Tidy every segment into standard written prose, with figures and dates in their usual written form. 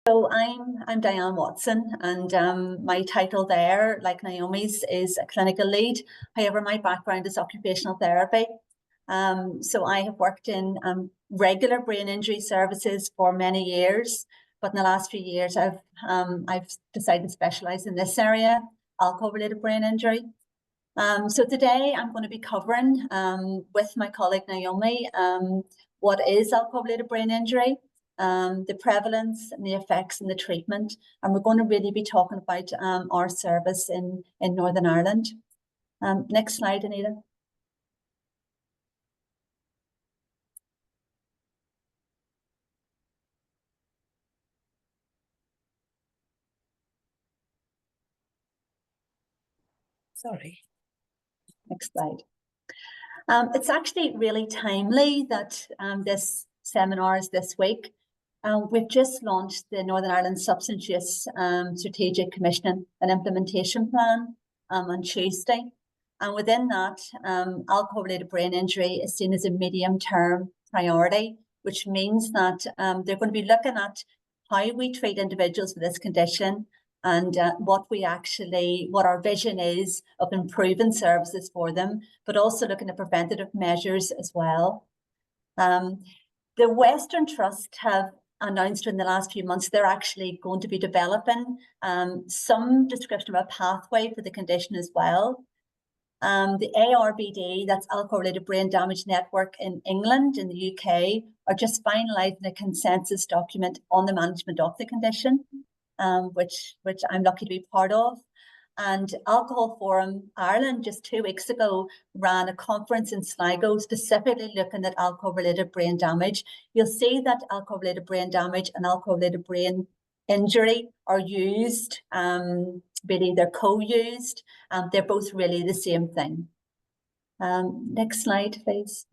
So I'm Diane Watson, and my title there, like Naomi's, is a clinical lead. However, my background is occupational therapy. So I have worked in regular brain injury services for many years, but in the last few years I've decided to specialise in this area, alcohol-related brain injury. So today I'm going to be covering with my colleague Naomi what is alcohol-related brain injury, the prevalence and the effects and the treatment, and we're going to really be talking about our service in Northern Ireland. Next slide, Anita. Sorry. Next slide. It's actually really timely that this seminar is this week. We've just launched the Northern Ireland Substance Use Strategic Commissioning and Implementation Plan on Tuesday. And within that, alcohol-related brain injury is seen as a medium-term priority, which means that they're going to be looking at how we treat individuals with this condition and what our vision is of improving services for them, but also looking at preventative measures as well. The Western Trust have announced in the last few months they're actually going to be developing some description of a pathway for the condition as well. The ARBI, that's Alcohol-Related Brain Damage Network in England, in the UK, are just finalising a consensus document on the management of the condition, which I'm lucky to be part of. And Alcohol Forum Ireland just 2 weeks ago ran a conference in Sligo specifically looking at alcohol-related brain damage. You'll see that alcohol-related brain damage and alcohol-related brain injury are used, really they're co-used. They're both really the same thing. Next slide, please.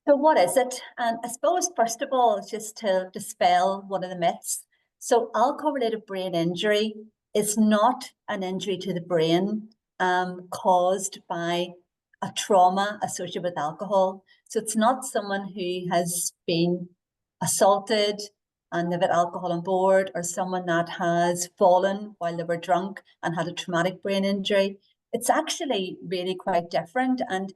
So what is it? And I suppose, first of all, just to dispel one of the myths. So alcohol-related brain injury is not an injury to the brain caused by a trauma associated with alcohol. So it's not someone who has been assaulted and they've had alcohol on board, or someone that has fallen while they were drunk and had a traumatic brain injury. It's actually really quite different. And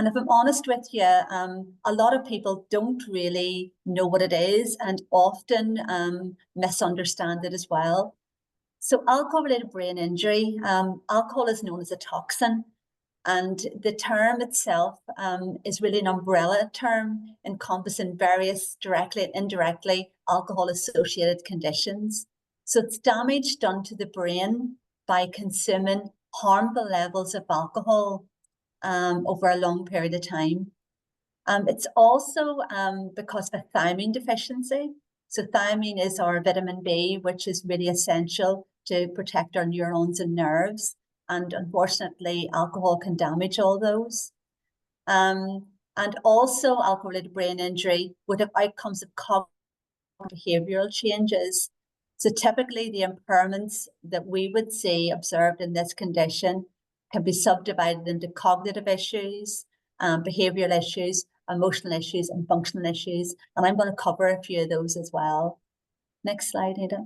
if I'm honest with you, a lot of people don't really know what it is and often misunderstand it as well. So alcohol-related brain injury, alcohol is known as a toxin, and the term itself is really an umbrella term encompassing various directly and indirectly alcohol-associated conditions. So it's damage done to the brain by consuming harmful levels of alcohol over a long period of time. It's also because of a thiamine deficiency. So thiamine is our vitamin B, which is really essential to protect our neurons and nerves. And unfortunately, alcohol can damage all those. And also alcohol-related brain injury would have outcomes of cognitive behavioural changes. So typically the impairments that we would see observed in this condition can be subdivided into cognitive issues, behavioural issues, emotional issues, and functional issues. And I'm going to cover a few of those as well. Next slide, Ada.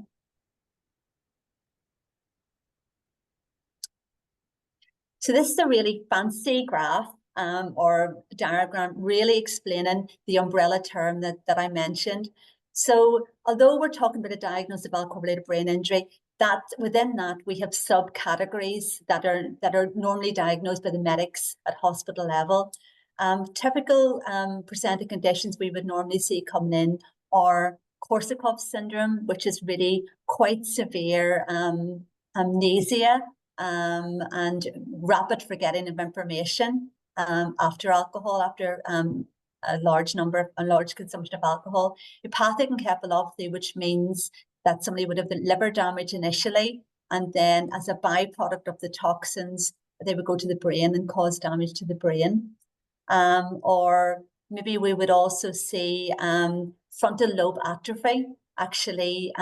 So this is a really fancy graph or diagram really explaining the umbrella term that I mentioned. So although we're talking about a diagnosis of alcohol-related brain injury, that within that we have subcategories that are normally diagnosed by the medics at hospital level. Typical presenting conditions we would normally see coming in are Korsakoff syndrome, which is really quite severe amnesia and rapid forgetting of information after alcohol, after a large consumption of alcohol. Hepatic encephalopathy, which means that somebody would have the liver damage initially, and then as a byproduct of the toxins, they would go to the brain and cause damage to the brain. Or maybe we would also see frontal lobe atrophy. Actually,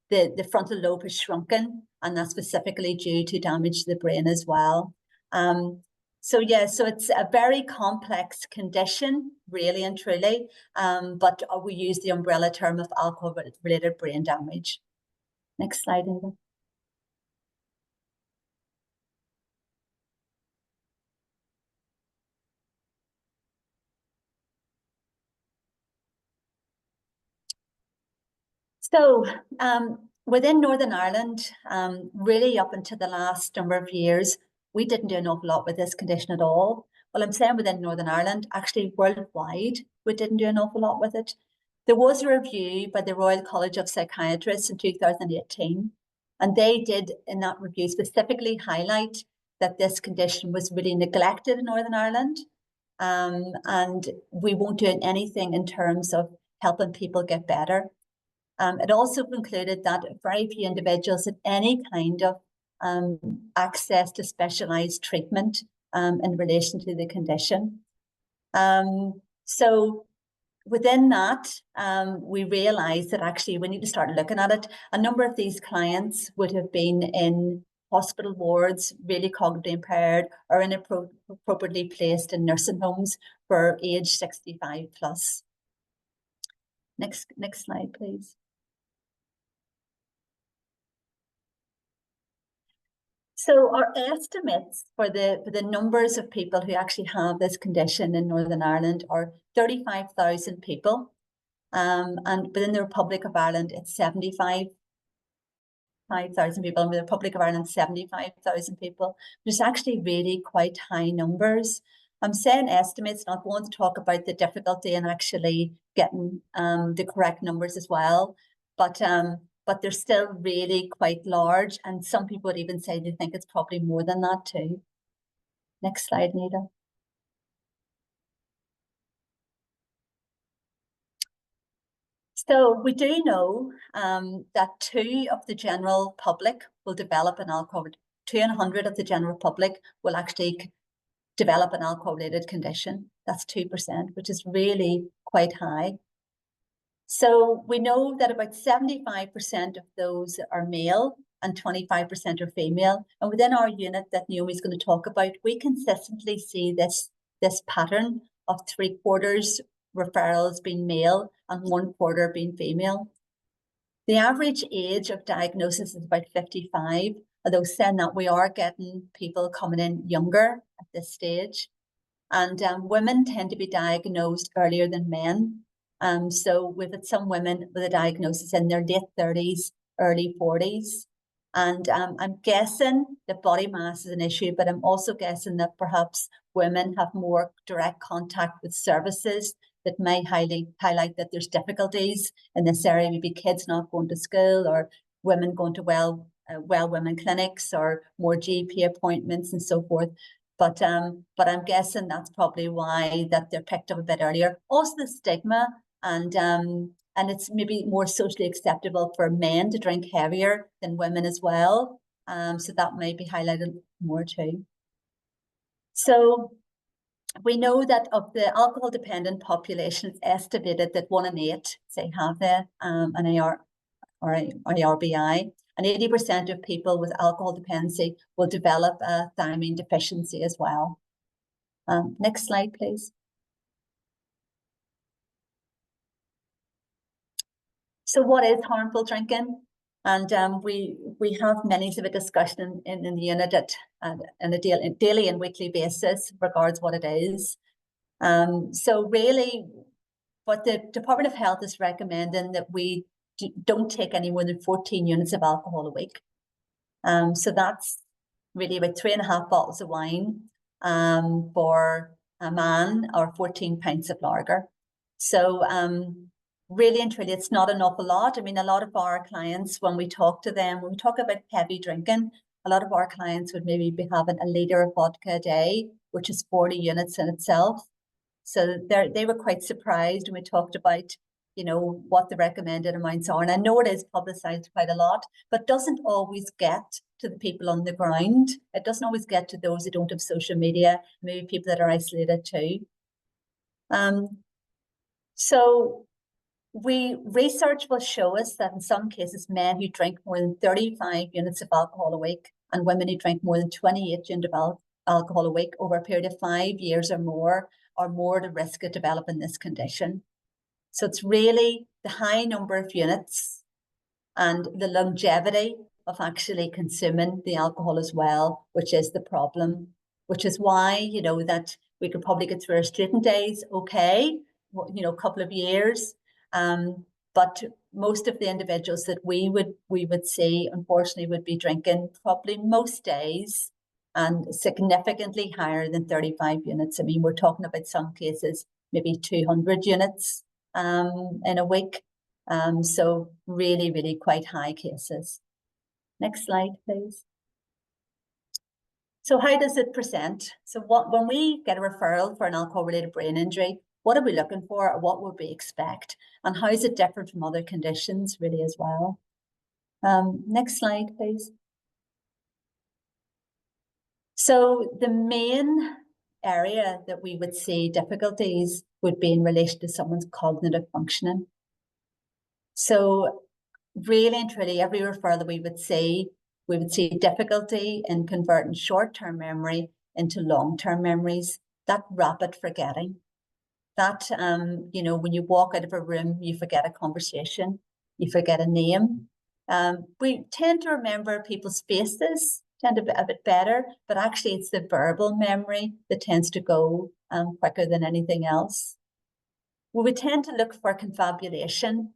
the frontal lobe is shrunken, and that's specifically due to damage to the brain as well. So yeah, so it's a very complex condition, really and truly, but we use the umbrella term of alcohol-related brain damage. Next slide, Eva. So within Northern Ireland, really up until the last number of years, we didn't do an awful lot with this condition at all. Well, I'm saying within Northern Ireland, actually worldwide, we didn't do an awful lot with it. There was a review by the Royal College of Psychiatrists in 2018, and they did in that review specifically highlight that this condition was really neglected in Northern Ireland, and we won't do anything in terms of helping people get better. It also concluded that very few individuals had any kind of access to specialised treatment in relation to the condition. So within that, we realised that actually we need to start looking at it. A number of these clients would have been in hospital wards, really cognitively impaired, or inappropriately placed in nursing homes for age 65 plus. Next slide, please. So our estimates for the numbers of people who actually have this condition in Northern Ireland are 35,000 people. And within the Republic of Ireland, it's 75,000 people, and with the Republic of Ireland, 75,000 people, which is actually really quite high numbers. I'm saying estimates, not going to talk about the difficulty in actually getting the correct numbers as well, but they're still really quite large, and some people would even say they think it's probably more than that too. Next slide, Nita. So we do know that 2 of the general public will develop an alcohol, 2 in 100 of the general public will actually develop an alcohol-related condition. That's 2%, which is really quite high. So we know that about 75% of those are male and 25% are female. And within our unit that Naomi's going to talk about, we consistently see this pattern of 3/4 referrals being male and 1/4 being female. The average age of diagnosis is about 55, although saying that we are getting people coming in younger at this stage. And women tend to be diagnosed earlier than men. So we've had some women with a diagnosis in their late 30s, early 40s. And I'm guessing that body mass is an issue, but I'm also guessing that perhaps women have more direct contact with services that may highlight that there's difficulties in this area, maybe kids not going to school, or women going to well women clinics, or more GP appointments and so forth. But I'm guessing that's probably why that they're picked up a bit earlier. Also the stigma, and it's maybe more socially acceptable for men to drink heavier than women as well. So that may be highlighted more too. So we know that of the alcohol dependent population, it's estimated that 1 in 8 say have an ARBI, and 80% of people with alcohol dependency will develop a thiamine deficiency as well. Next slide, please. So what is harmful drinking? And we have many of a discussion in the unit on a daily and weekly basis regards what it is. So really, what the Department of Health is recommending that we don't take any more than 14 units of alcohol a week. So that's really about 3.5 bottles of wine for a man, or 14 pints of lager. So really and truly, it's not an awful lot. I mean, a lot of our clients, when we talk to them, when we talk about heavy drinking, a lot of our clients would maybe be having a litre of vodka a day, which is 40 units in itself. So they were quite surprised when we talked about, what the recommended amounts are. And I know it is publicised quite a lot, but doesn't always get to the people on the ground. It doesn't always get to those who don't have social media, maybe people that are isolated too. So research will show us that in some cases, men who drink more than 35 units of alcohol a week and women who drink more than 28 alcohol a week over a period of 5 years or more are more at risk of developing this condition. So it's really the high number of units and the longevity of actually consuming the alcohol as well, which is the problem, which is why, you know, that we could probably get through our student days okay, you know, a couple of years. But most of the individuals that we would see, unfortunately, would be drinking probably most days and significantly higher than 35 units. I mean, we're talking about some cases, maybe 200 units in a week. So really, really quite high cases. Next slide, please. So how does it present? So when we get a referral for an alcohol-related brain injury, what are we looking for, or what would we expect? And how is it different from other conditions, really, as well? Next slide, please. So the main area that we would see difficulties would be in relation to someone's cognitive functioning. So really and truly, every referral that we would see difficulty in converting short-term memory into long-term memories, that rapid forgetting. That, you know, when you walk out of a room, you forget a conversation, you forget a name. We tend to remember people's faces, tend to be a bit better, but actually it's the verbal memory that tends to go quicker than anything else. We would tend to look for confabulation.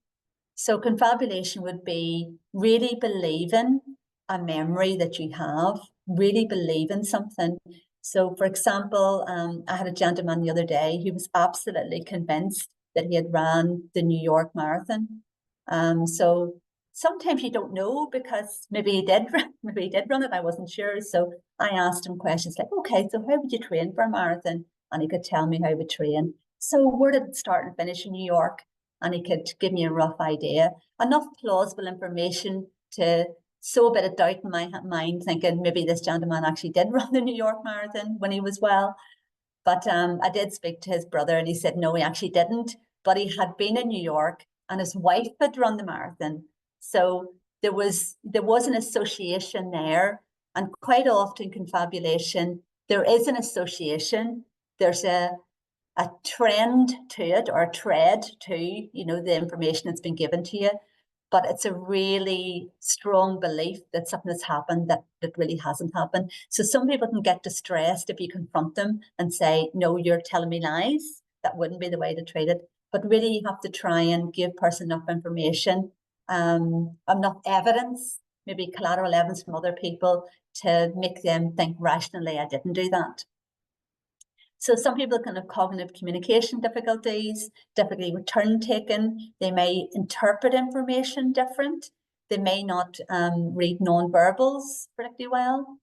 So confabulation would be really believing a memory that you have, really believing something. So, for example, I had a gentleman the other day who was absolutely convinced that he had ran the New York Marathon. So sometimes you don't know, because maybe he did run it. I wasn't sure. So I asked him questions like, okay, so how would you train for a marathon? And he could tell me how he would train. So where did it start and finish in New York? And he could give me a rough idea, enough plausible information to sow a bit of doubt in my mind, thinking maybe this gentleman actually did run the New York Marathon when he was well. But I did speak to his brother, and he said, no, he actually didn't. But he had been in New York, and his wife had run the marathon. So there was an association there. And quite often confabulation, there is an association. There's a trend to it, or a thread to, you know, the information that's been given to you. But it's a really strong belief that something has happened that really hasn't happened. So some people can get distressed if you confront them and say, no, you're telling me lies. That wouldn't be the way to treat it. But really, you have to try and give person enough information, enough evidence, maybe collateral evidence from other people, to make them think rationally, I didn't do that. So some people can have cognitive communication difficulties, difficulty with turn taking. They may interpret information different. They may not read non-verbals particularly well.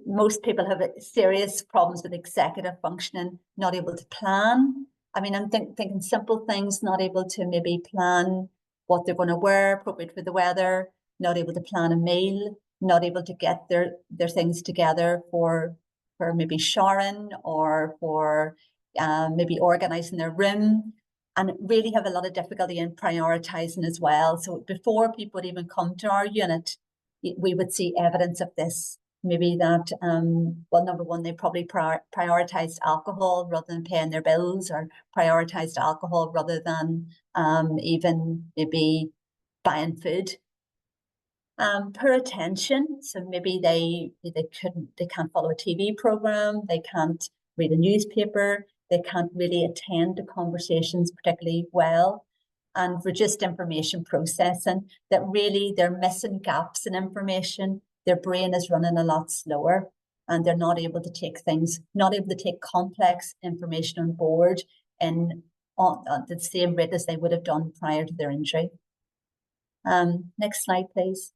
Most people have serious problems with executive functioning, not able to plan. I mean, I'm thinking simple things, not able to maybe plan what they're going to wear, appropriate for the weather, not able to plan a meal, not able to get their things together for maybe showering, or for maybe organizing their room, and really have a lot of difficulty in prioritizing as well. So before people would even come to our unit, we would see evidence of this. Maybe that, well, number one, they probably prioritized alcohol rather than paying their bills, or prioritized alcohol rather than even maybe buying food. Poor attention. So maybe they can't follow a TV program, they can't read a newspaper, they can't really attend to conversations particularly well, and reduced information processing, that really they're missing gaps in information. Their brain is running a lot slower, and they're not able to take complex information on board on the same rate as they would have done prior to their injury. Next slide, please.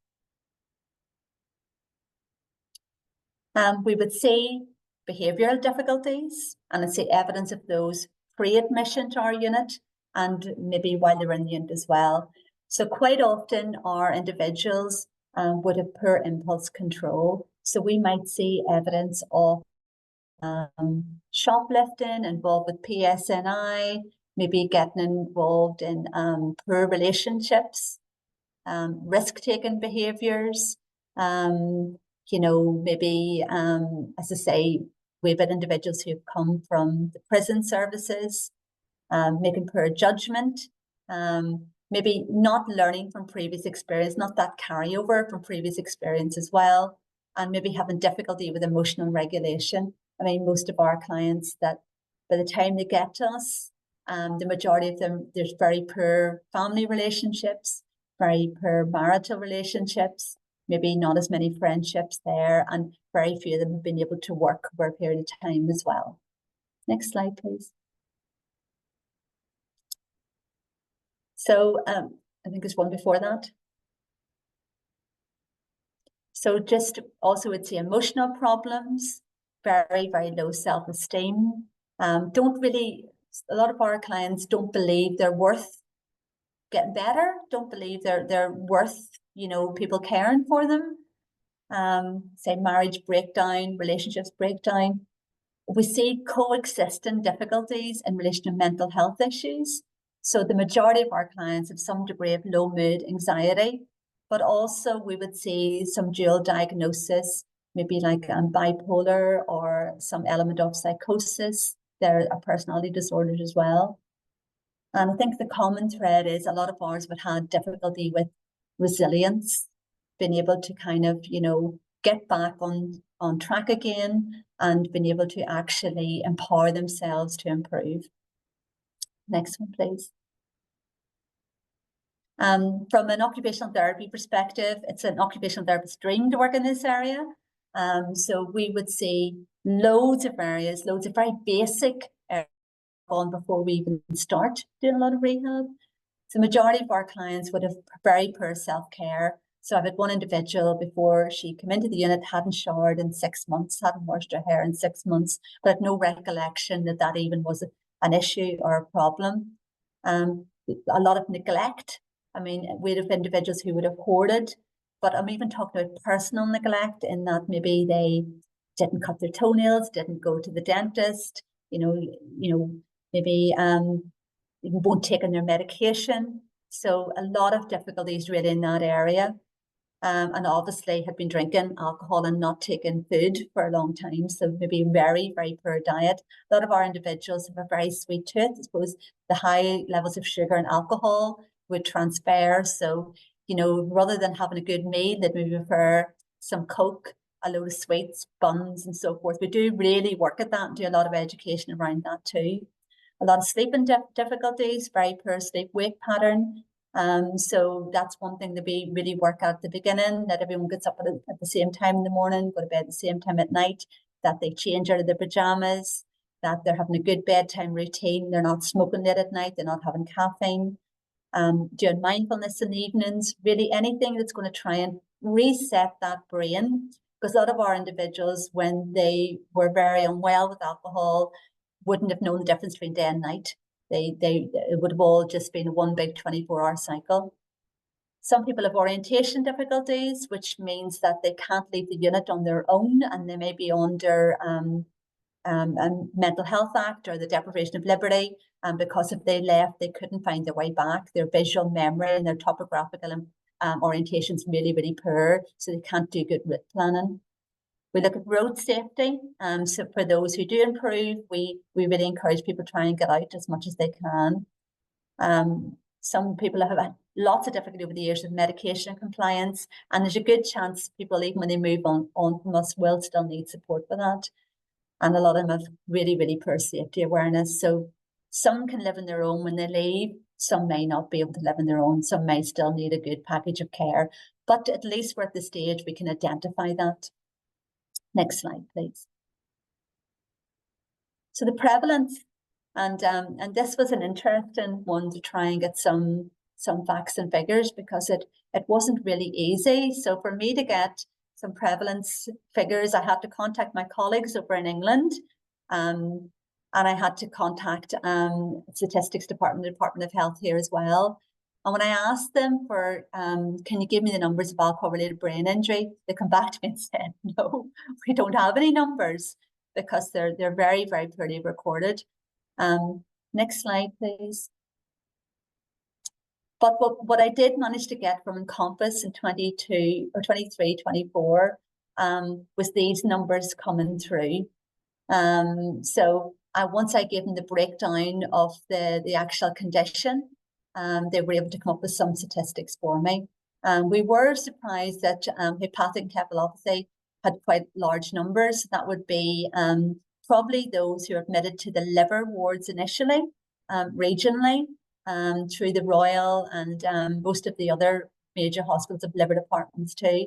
We would see behavioural difficulties, and I'd see evidence of those pre-admission to our unit, and maybe while they're in the unit as well. So quite often our individuals would have poor impulse control. So we might see evidence of shoplifting, involved with PSNI, maybe getting involved in poor relationships, risk-taking behaviours, you know, maybe, as I say, we've had individuals who've come from the prison services, making poor judgment, maybe not learning from previous experience, not that carryover from previous experience as well, and maybe having difficulty with emotional regulation. I mean, most of our clients, that by the time they get to us, the majority of them, there's very poor family relationships, very poor marital relationships, maybe not as many friendships there, and very few of them have been able to work over a period of time as well. Next slide, please. So I think there's one before that. So just also it's the emotional problems, very, very low self-esteem. Don't really, a lot of our clients don't believe they're worth getting better, don't believe they're worth, you know, people caring for them. Say marriage breakdown, relationships breakdown. We see coexisting difficulties in relation to mental health issues. So the majority of our clients have some degree of low mood anxiety, but also we would see some dual diagnosis, maybe like bipolar or some element of psychosis. There are personality disorders as well. And I think the common thread is a lot of ours would have difficulty with resilience, being able to kind of, you know, get back on track again and being able to actually empower themselves to improve. Next one, please. From an occupational therapy perspective, it's an occupational therapist's dream to work in this area. So we would see loads of areas, loads of very basic areas on before we even start doing a lot of rehab. So the majority of our clients would have very poor self-care. So I've had one individual before she came into the unit, hadn't showered in 6 months, hadn't washed her hair in 6 months, but had no recollection that that even was an issue or a problem. A lot of neglect. I mean, we'd have individuals who would have hoarded, but I'm even talking about personal neglect in that maybe they didn't cut their toenails, didn't go to the dentist, maybe won't take in their medication. So a lot of difficulties really in that area. And obviously had been drinking alcohol and not taking food for a long time. So maybe very, very poor diet. A lot of our individuals have a very sweet tooth. I suppose the high levels of sugar and alcohol would transfer. So, you know, rather than having a good meal, they'd maybe prefer some Coke, a load of sweets, buns and so forth. We do really work at that and do a lot of education around that too. A lot of sleeping difficulties, very poor sleep-wake pattern. So that's one thing that we really work at the beginning, that everyone gets up at the same time in the morning, go to bed at the same time at night, that they change out of their pajamas, that they're having a good bedtime routine, they're not smoking late at night, they're not having caffeine, doing mindfulness in the evenings, really anything that's going to try and reset that brain. Because a lot of our individuals, when they were very unwell with alcohol, wouldn't have known the difference between day and night. It would have all just been one big 24-hour cycle. Some people have orientation difficulties, which means that they can't leave the unit on their own, and they may be under a Mental Health Act or the Deprivation of Liberty, because if they left, they couldn't find their way back. Their visual memory and their topographical orientation is really, really poor, so they can't do good route planning. We look at road safety. So for those who do improve, we really encourage people to try and get out as much as they can. Some people have had lots of difficulty over the years with medication compliance, and there's a good chance people, even when they move on from us, will still need support for that. And a lot of them have really, really poor safety awareness. So some can live on their own when they leave. Some may not be able to live on their own. Some may still need a good package of care. But at least we're at the stage we can identify that. Next slide, please. So the prevalence, and this was an interesting one to try and get some facts and figures, because it wasn't really easy. So for me to get some prevalence figures, I had to contact my colleagues over in England, and I had to contact Statistics Department, the Department of Health here as well. And when I asked them for, can you give me the numbers of alcohol-related brain injury, they come back to me and said, no, we don't have any numbers, because they're very, very poorly recorded. Next slide, please. But what I did manage to get from Encompass in 22 or 23, 24 was these numbers coming through. So once I gave them the breakdown of the actual condition, they were able to come up with some statistics for me. We were surprised that hepatic encephalopathy had quite large numbers. That would be probably those who are admitted to the liver wards initially, regionally, through the Royal and most of the other major hospitals of liver departments too.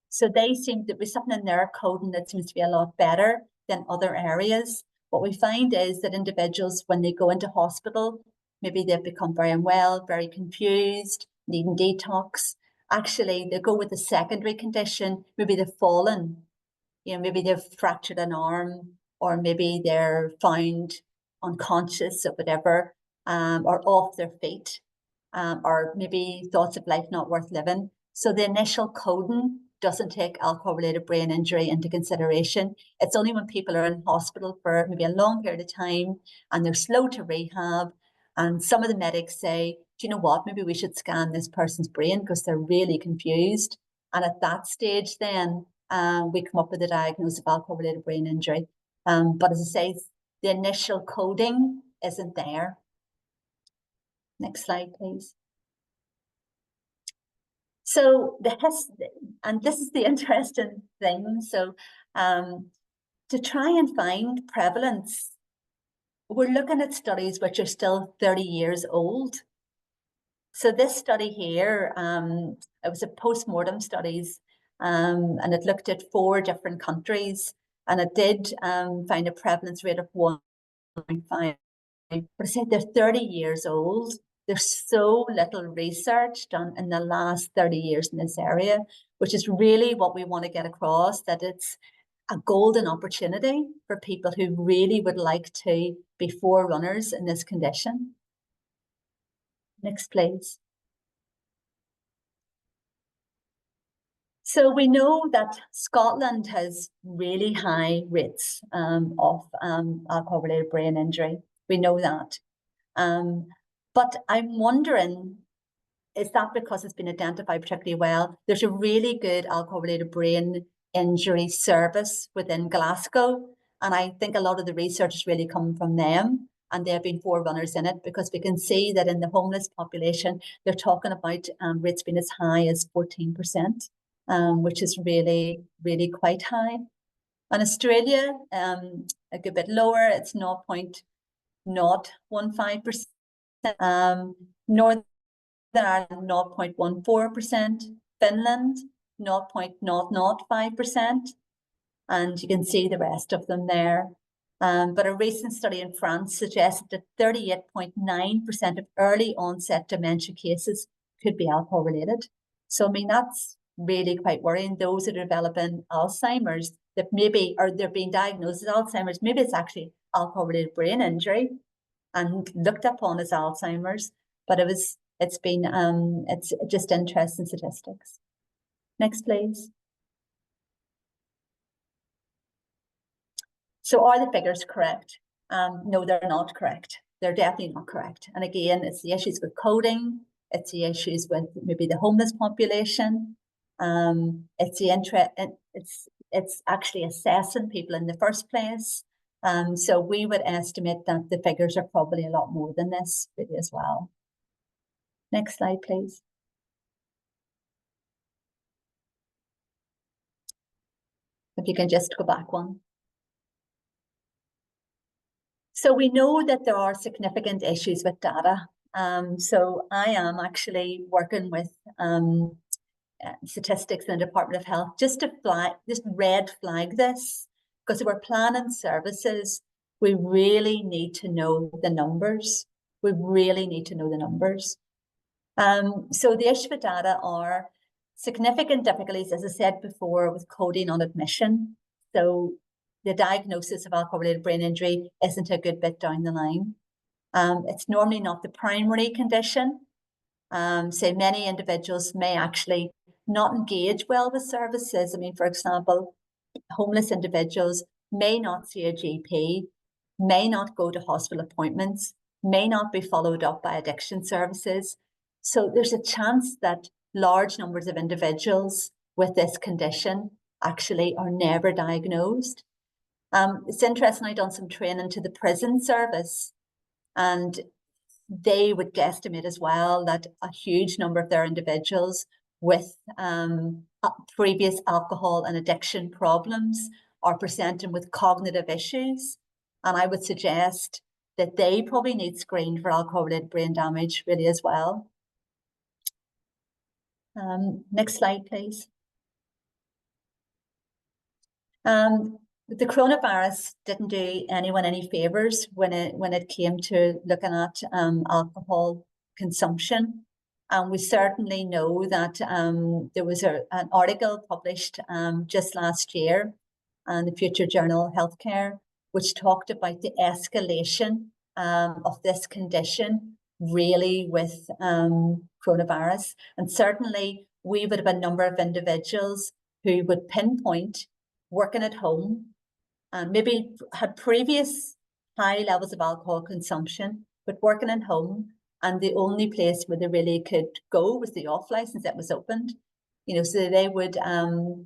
So they seem to be something in their coding that seems to be a lot better than other areas. What we find is that individuals, when they go into hospital, maybe they've become very unwell, very confused, needing detox. Actually, they go with a secondary condition. Maybe they've fallen, maybe they've fractured an arm, or maybe they're found unconscious or whatever, or off their feet, or maybe thoughts of life not worth living. So the initial coding doesn't take alcohol-related brain injury into consideration. It's only when people are in hospital for maybe a long period of time and they're slow to rehab, and some of the medics say, do you know what, maybe we should scan this person's brain because they're really confused. And at that stage then, we come up with a diagnosis of alcohol-related brain injury. But as I say, the initial coding isn't there. Next slide, please. So and this is the interesting thing. So to try and find prevalence, we're looking at studies which are still 30 years old. So this study here, it was a post-mortem studies, and it looked at 4 different countries, and it did find a prevalence rate of 1.5. But I said they're 30 years old. There's so little research done in the last 30 years in this area, which is really what we want to get across, that it's a golden opportunity for people who really would like to be forerunners in this condition. Next, please. So we know that Scotland has really high rates of alcohol-related brain injury. We know that. But I'm wondering, is that because it's been identified particularly well? There's a really good alcohol-related brain injury service within Glasgow, and I think a lot of the research is really coming from them, and they've been forerunners in it, because we can see that in the homeless population, they're talking about rates being as high as 14%, which is really, really quite high. And Australia, a good bit lower, it's 0.015%. Northern Ireland, 0.14%, Finland, 0.005%, and you can see the rest of them there. But a recent study in France suggested that 38.9% of early onset dementia cases could be alcohol related. So, I mean, that's really quite worrying. Those that are developing Alzheimer's, that maybe, or they're being diagnosed with Alzheimer's, maybe it's actually alcohol related brain injury and looked upon as Alzheimer's, but it's just interesting statistics. Next, please. So are the figures correct? No, they're not correct. They're definitely not correct. And again, it's the issues with coding. It's the issues with maybe the homeless population. It's actually assessing people in the first place. So we would estimate that the figures are probably a lot more than this really as well. Next slide, please. If you can just go back one. So we know that there are significant issues with data. So I am actually working with statistics in the Department of Health just to red flag this, because if we're planning services, we really need to know the numbers. We really need to know the numbers. So the issue with data are significant difficulties, as I said before, with coding on admission. So the diagnosis of alcohol-related brain injury isn't a good bit down the line. It's normally not the primary condition. So many individuals may actually not engage well with services. I mean, for example, homeless individuals may not see a GP, may not go to hospital appointments, may not be followed up by addiction services. So there's a chance that large numbers of individuals with this condition actually are never diagnosed. It's interesting, I've done some training to the prison service, and they would guesstimate as well that a huge number of their individuals with previous alcohol and addiction problems are presenting with cognitive issues. And I would suggest that they probably need screened for alcohol-related brain damage really as well. Next slide, please. The coronavirus didn't do anyone any favors when it came to looking at alcohol consumption. And we certainly know that there was an article published just last year in the Future Journal of Healthcare, which talked about the escalation of this condition really with coronavirus. And certainly we would have a number of individuals who would pinpoint working at home and maybe had previous high levels of alcohol consumption, but working at home, and the only place where they really could go was the off license that was opened. You know, so they would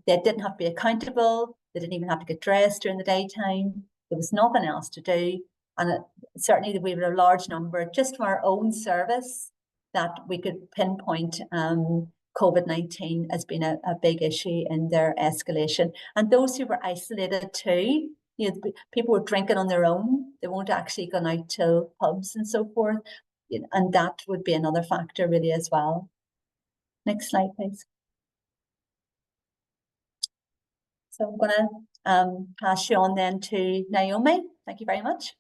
they didn't have to be accountable, they didn't even have to get dressed during the daytime, there was nothing else to do. And certainly we were a large number just from our own service that we could pinpoint COVID-19 has been a big issue in their escalation. And those who were isolated too, you know, people were drinking on their own, they won't actually go out to pubs and so forth. And that would be another factor really as well. Next slide, please. So I'm going to pass you on then to Naomi. Thank you very much.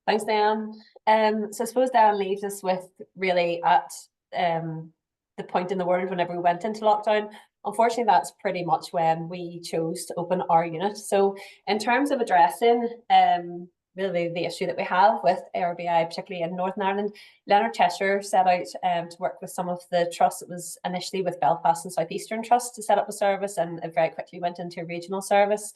Thanks, Diane. So I suppose Diane leaves us with really at the point in the world whenever we went into lockdown. Unfortunately, that's pretty much when we chose to open our unit. So in terms of addressing really the issue that we have with ARBI, particularly in Northern Ireland, Leonard Cheshire set out to work with some of the trusts. It was initially with Belfast and South Eastern Trust to set up a service, and it very quickly went into a regional service.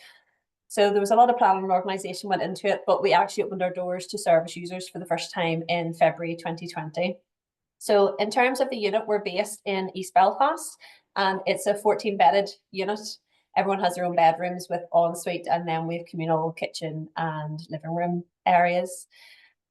So there was a lot of planning and organisation went into it, but we actually opened our doors to service users for the first time in February 2020. So in terms of the unit, we're based in East Belfast, and it's a 14-bedded unit. Everyone has their own bedrooms with ensuite, and then we have communal kitchen and living room areas.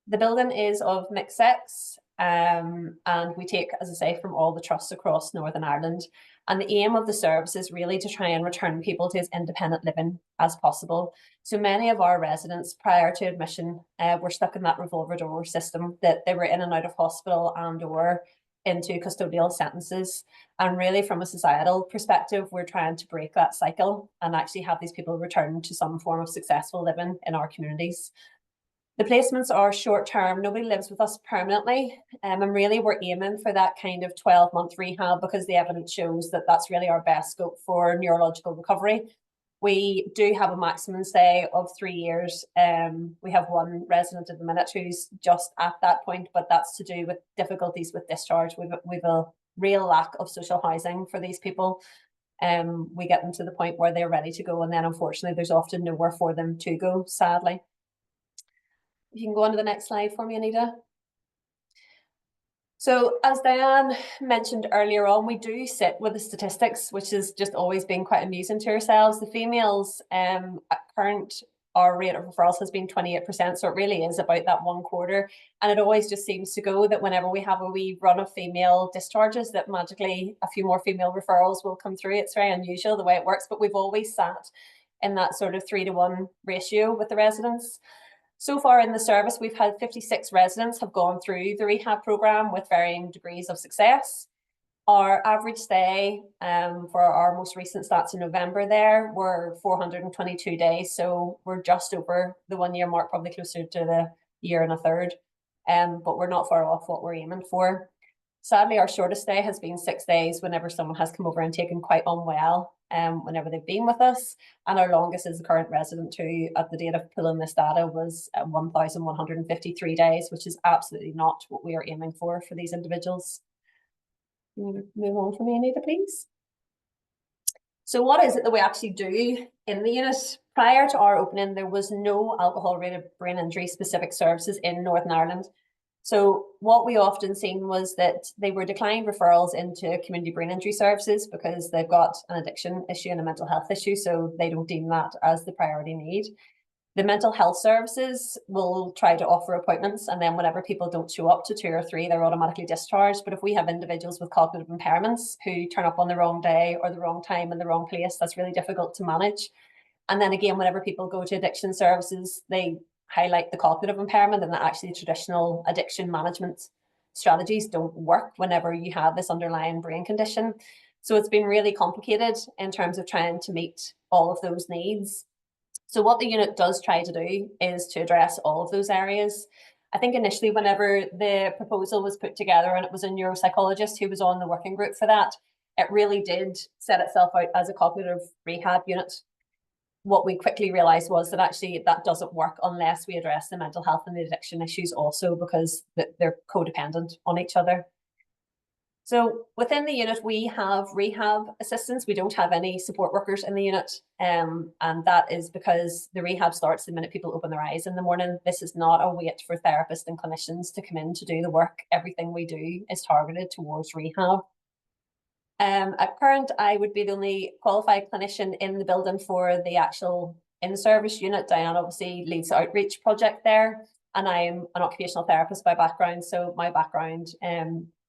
The building is of mixed sex, and we take, as I say, from all the trusts across Northern Ireland. And the aim of the service is really to try and return people to as independent living as possible. So many of our residents prior to admission were stuck in that revolver door system, that they were in and out of hospital and or into custodial sentences. And really from a societal perspective, we're trying to break that cycle and actually have these people return to some form of successful living in our communities. The placements are short term, nobody lives with us permanently, and really we're aiming for that kind of 12-month rehab because the evidence shows that that's really our best scope for neurological recovery. We do have a maximum stay of 3 years. We have one resident at the minute who's just at that point, but that's to do with difficulties with discharge. We've a real lack of social housing for these people. We get them to the point where they're ready to go, and then unfortunately there's often nowhere for them to go, sadly. You can go on to the next slide for me, Anita. So as Diane mentioned earlier on, we do sit with the statistics, which has just always been quite amusing to ourselves. The females at current, our rate of referrals has been 28%, so it really is about that 1/4. And it always just seems to go that whenever we have a wee run of female discharges, that magically a few more female referrals will come through. It's very unusual the way it works, but we've always sat in that sort of 3-to-1 ratio with the residents. So far in the service, we've had 56 residents have gone through the rehab programme with varying degrees of success. Our average stay for our most recent stats in November there were 422 days. So we're just over the 1 year mark, probably closer to the year and a third. But we're not far off what we're aiming for. Sadly, our shortest stay has been 6 days whenever someone has come over and taken quite unwell whenever they've been with us. And our longest is the current resident who, at the date of pulling this data, was 1,153 days, which is absolutely not what we are aiming for these individuals. Move on for me, Anita, please. So what is it that we actually do in the unit? Prior to our opening, there was no alcohol-related brain injury specific services in Northern Ireland. So what we often seen was that they were declined referrals into community brain injury services because they've got an addiction issue and a mental health issue, so they don't deem that as the priority need. The mental health services will try to offer appointments, and then whenever people don't show up to 2 or 3, they're automatically discharged. But if we have individuals with cognitive impairments who turn up on the wrong day or the wrong time in the wrong place, that's really difficult to manage. And then again, whenever people go to addiction services, they highlight the cognitive impairment, and that actually traditional addiction management strategies don't work whenever you have this underlying brain condition. So it's been really complicated in terms of trying to meet all of those needs. So what the unit does try to do is to address all of those areas. I think initially whenever the proposal was put together, and it was a neuropsychologist who was on the working group for that, it really did set itself out as a cognitive rehab unit. What we quickly realised was that actually that doesn't work unless we address the mental health and the addiction issues also, because they're codependent on each other. So within the unit, we have rehab assistants. We don't have any support workers in the unit. And that is because the rehab starts the minute people open their eyes in the morning. This is not a wait for therapists and clinicians to come in to do the work. Everything we do is targeted towards rehab. At current, I would be the only qualified clinician in the building for the actual in-service unit. Diane obviously leads the outreach project there, and I'm an occupational therapist by background. So my background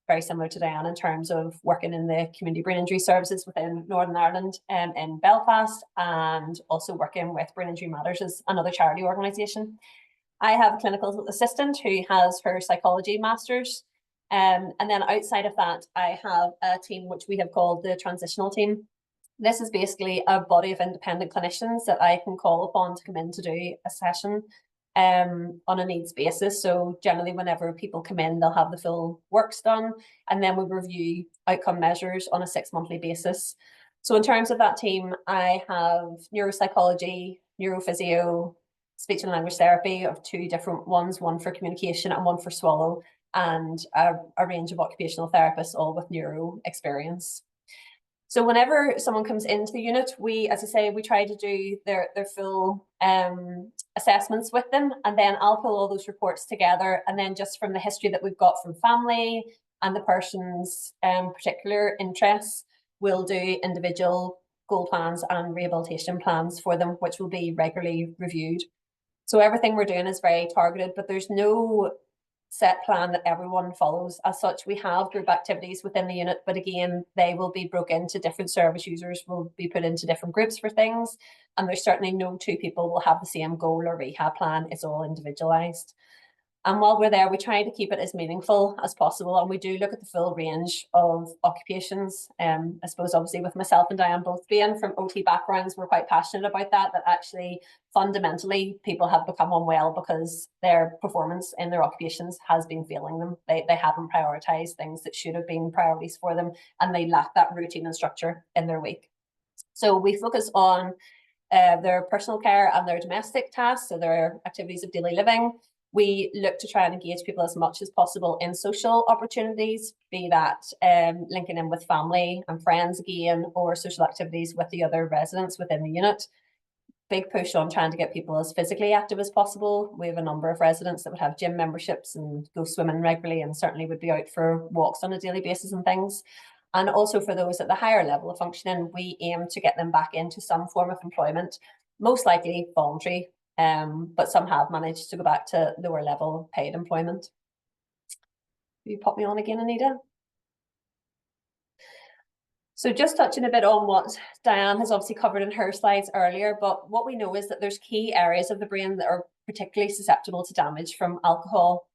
very similar to Diane in terms of working in the community brain injury services within Northern Ireland and in Belfast, and also working with Brain Injury Matters as another charity organisation. I have a clinical assistant who has her psychology masters. And then outside of that, I have a team which we have called the transitional team. This is basically a body of independent clinicians that I can call upon to come in to do a session on a needs basis. So generally whenever people come in, they'll have the full works done, and then we review outcome measures on a 6-monthly basis. So in terms of that team, I have neuropsychology, neurophysio, speech and language therapy of 2 different ones, one for communication and one for swallow, and a range of occupational therapists, all with neuro experience. So whenever someone comes into the unit, we, as I say, we try to do their full assessments with them, and then I'll pull all those reports together, and then just from the history that we've got from family and the person's particular interests, we'll do individual goal plans and rehabilitation plans for them, which will be regularly reviewed. So everything we're doing is very targeted, but there's no set plan that everyone follows. As such, we have group activities within the unit, but again, they will be broken into different service users, will be put into different groups for things, and there's certainly no 2 people will have the same goal or rehab plan. It's all individualized. And while we're there, we try to keep it as meaningful as possible, and we do look at the full range of occupations. I suppose obviously with myself and Diane both being from OT backgrounds, we're quite passionate about that actually fundamentally people have become unwell because their performance in their occupations has been failing them. They haven't prioritized things that should have been priorities for them, and they lack that routine and structure in their week. So we focus on their personal care and their domestic tasks, so their activities of daily living. We look to try and engage people as much as possible in social opportunities, be that linking in with family and friends again, or social activities with the other residents within the unit. Big push on trying to get people as physically active as possible. We have a number of residents that would have gym memberships and go swimming regularly, and certainly would be out for walks on a daily basis and things. And also for those at the higher level of functioning, we aim to get them back into some form of employment, most likely voluntary. But some have managed to go back to lower level paid employment. Will you pop me on again, Anita? So just touching a bit on what Diane has obviously covered in her slides earlier, but what we know is that there's key areas of the brain that are particularly susceptible to damage from alcohol.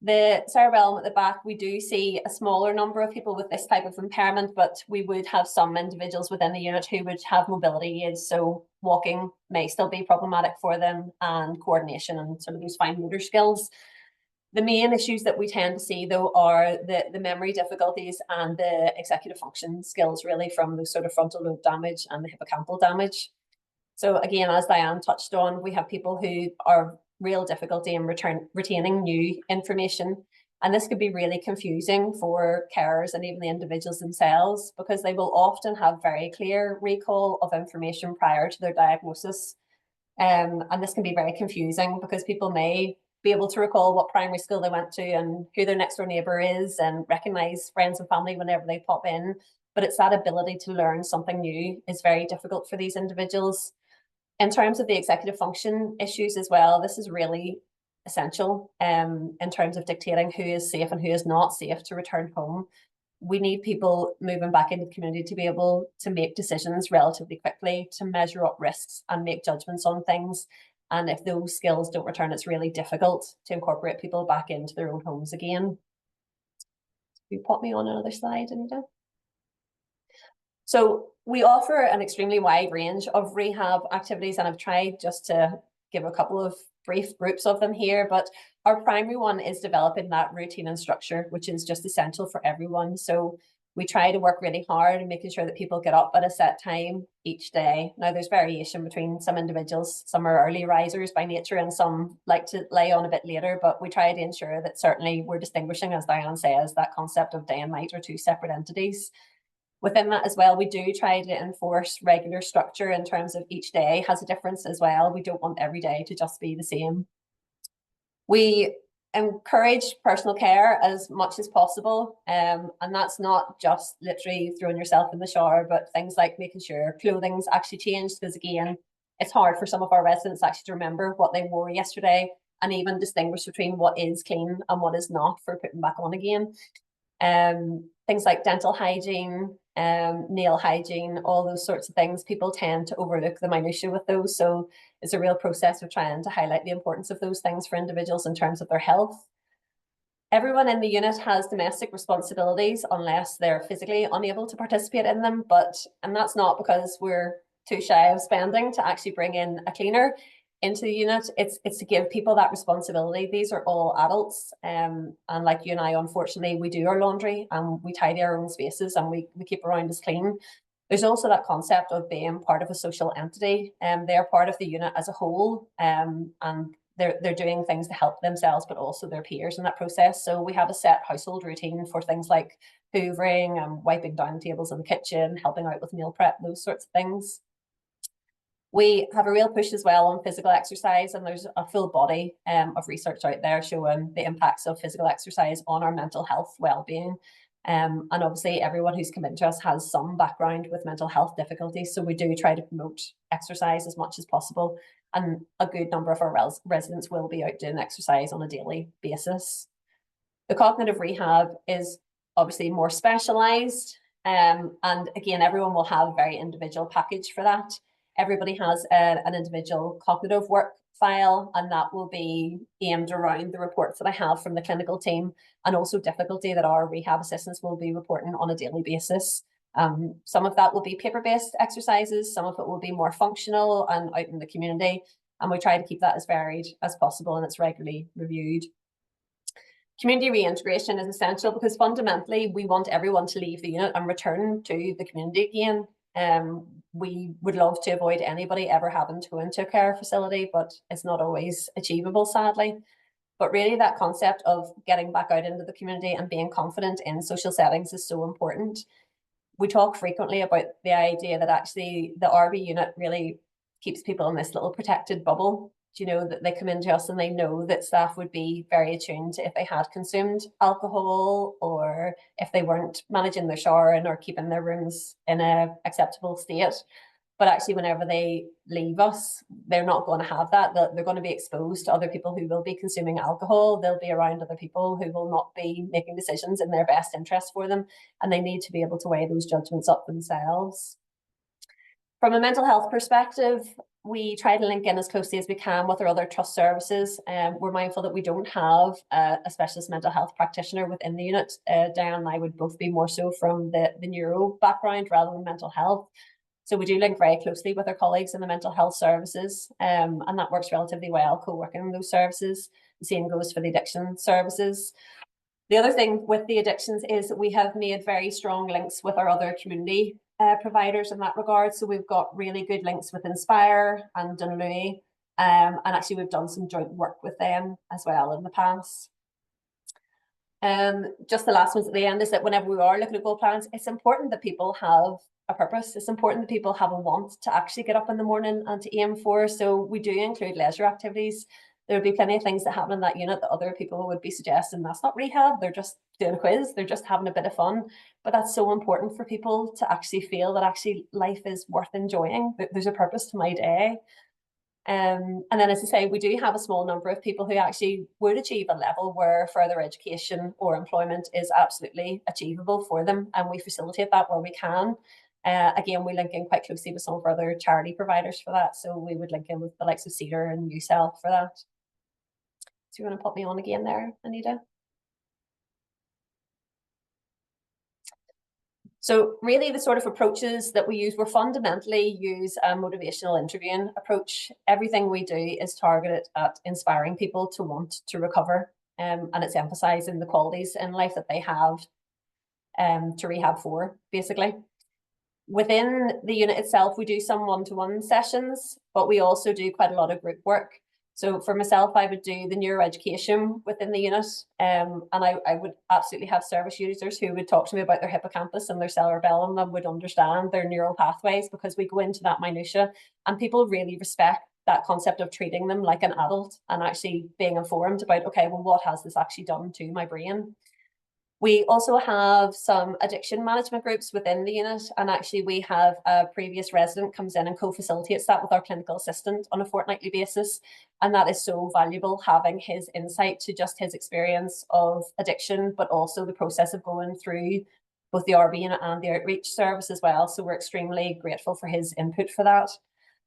The cerebellum at the back, we do see a smaller number of people with this type of impairment, but we would have some individuals within the unit who would have mobility aids, so walking may still be problematic for them, and coordination and sort of those fine motor skills. The main issues that we tend to see, though, are the memory difficulties and the executive function skills, really, from those sort of frontal lobe damage and the hippocampal damage. So again, as Diane touched on, we have people who are real difficulty in retaining new information. And this could be really confusing for carers and even the individuals themselves, because they will often have very clear recall of information prior to their diagnosis. And this can be very confusing because people may be able to recall what primary school they went to and who their next door neighbour is and recognise friends and family whenever they pop in. But it's that ability to learn something new is very difficult for these individuals. In terms of the executive function issues as well, this is really essential in terms of dictating who is safe and who is not safe to return home. We need people moving back into the community to be able to make decisions relatively quickly, to measure up risks and make judgments on things. And if those skills don't return, it's really difficult to incorporate people back into their own homes again. You put me on another slide, Anita. So we offer an extremely wide range of rehab activities, and I've tried just to give a couple of brief groups of them here, but our primary one is developing that routine and structure, which is just essential for everyone. So we try to work really hard and making sure that people get up at a set time each day. Now there's variation between some individuals. Some are early risers by nature and some like to lay on a bit later, but we try to ensure that certainly we're distinguishing, as Diane says, that concept of day and night are two separate entities. Within that as well, we do try to enforce regular structure in terms of each day has a difference as well. We don't want every day to just be the same. We encourage personal care as much as possible, and that's not just literally throwing yourself in the shower, but things like making sure clothing's actually changed, because again, it's hard for some of our residents actually to remember what they wore yesterday and even distinguish between what is clean and what is not for putting back on again. Things like dental hygiene, nail hygiene, all those sorts of things, people tend to overlook the minutiae with those. So it's a real process of trying to highlight the importance of those things for individuals in terms of their health. Everyone in the unit has domestic responsibilities unless they're physically unable to participate in them. And that's not because we're too shy of spending to actually bring in a cleaner into the unit. It's to give people that responsibility. These are all adults, and like you and I, unfortunately, we do our laundry and we tidy our own spaces and we keep around us clean. There's also that concept of being part of a social entity, and they're part of the unit as a whole, and they're doing things to help themselves but also their peers in that process. So we have a set household routine for things like hoovering and wiping down tables in the kitchen, helping out with meal prep, those sorts of things. We have a real push as well on physical exercise, and there's a full body of research out there showing the impacts of physical exercise on our mental health well-being. And obviously everyone who's come into us has some background with mental health difficulties, so we do try to promote exercise as much as possible, and a good number of our residents will be out doing exercise on a daily basis. The cognitive rehab is obviously more specialised, and again, everyone will have a very individual package for that. Everybody has an individual cognitive work file, and that will be aimed around the reports that I have from the clinical team, and also difficulty that our rehab assistants will be reporting on a daily basis. Some of that will be paper-based exercises, some of it will be more functional and out in the community, and we try to keep that as varied as possible, and it's regularly reviewed. Community reintegration is essential because fundamentally we want everyone to leave the unit and return to the community again. We would love to avoid anybody ever having to go into a care facility, but it's not always achievable, sadly. But really that concept of getting back out into the community and being confident in social settings is so important. We talk frequently about the idea that actually the ARBI unit really keeps people in this little protected bubble. You know, that they come into us and they know that staff would be very attuned to if they had consumed alcohol, or if they weren't managing their showering or keeping their rooms in an acceptable state. But actually, whenever they leave us, they're not going to have that. They're going to be exposed to other people who will be consuming alcohol. They'll be around other people who will not be making decisions in their best interest for them. And they need to be able to weigh those judgments up themselves. From a mental health perspective, we try to link in as closely as we can with our other trust services. We're mindful that we don't have a specialist mental health practitioner within the unit. Diane and I would both be more so from the neuro background rather than mental health. So we do link very closely with our colleagues in the mental health services, and that works relatively well, co-working those services. The same goes for the addiction services. The other thing with the addictions is that we have made very strong links with our other community providers in that regard. So we've got really good links with Inspire and Dunlewy, and actually we've done some joint work with them as well in the past. Just the last ones at the end is that whenever we are looking at goal plans, it's important that people have a purpose. It's important that people have a want to actually get up in the morning and to aim for. So we do include leisure activities. There would be plenty of things that happen in that unit that other people would be suggesting that's not rehab, they're just doing a quiz, they're just having a bit of fun. But that's so important for people to actually feel that actually life is worth enjoying, that there's a purpose to my day. And then, as I say, we do have a small number of people who actually would achieve a level where further education or employment is absolutely achievable for them, and we facilitate that where we can. Again, we link in quite closely with some of our other charity providers for that, so we would link in with the likes of Cedar and UCell for that. So you want to put me on again there, Anita? So really the sort of approaches that we use, we fundamentally use a motivational interviewing approach. Everything we do is targeted at inspiring people to want to recover, and it's emphasising the qualities in life that they have to rehab for, basically. Within the unit itself, we do some one-to-one sessions, but we also do quite a lot of group work. So for myself, I would do the neuroeducation within the unit, and I would absolutely have service users who would talk to me about their hippocampus and their cerebellum and would understand their neural pathways, because we go into that minutiae, and people really respect that concept of treating them like an adult and actually being informed about, okay, well, what has this actually done to my brain? We also have some addiction management groups within the unit, and actually we have a previous resident comes in and co-facilitates that with our clinical assistant on a fortnightly basis, and that is so valuable, having his insight to just his experience of addiction, but also the process of going through both the ARBI unit and the outreach service as well. So we're extremely grateful for his input for that.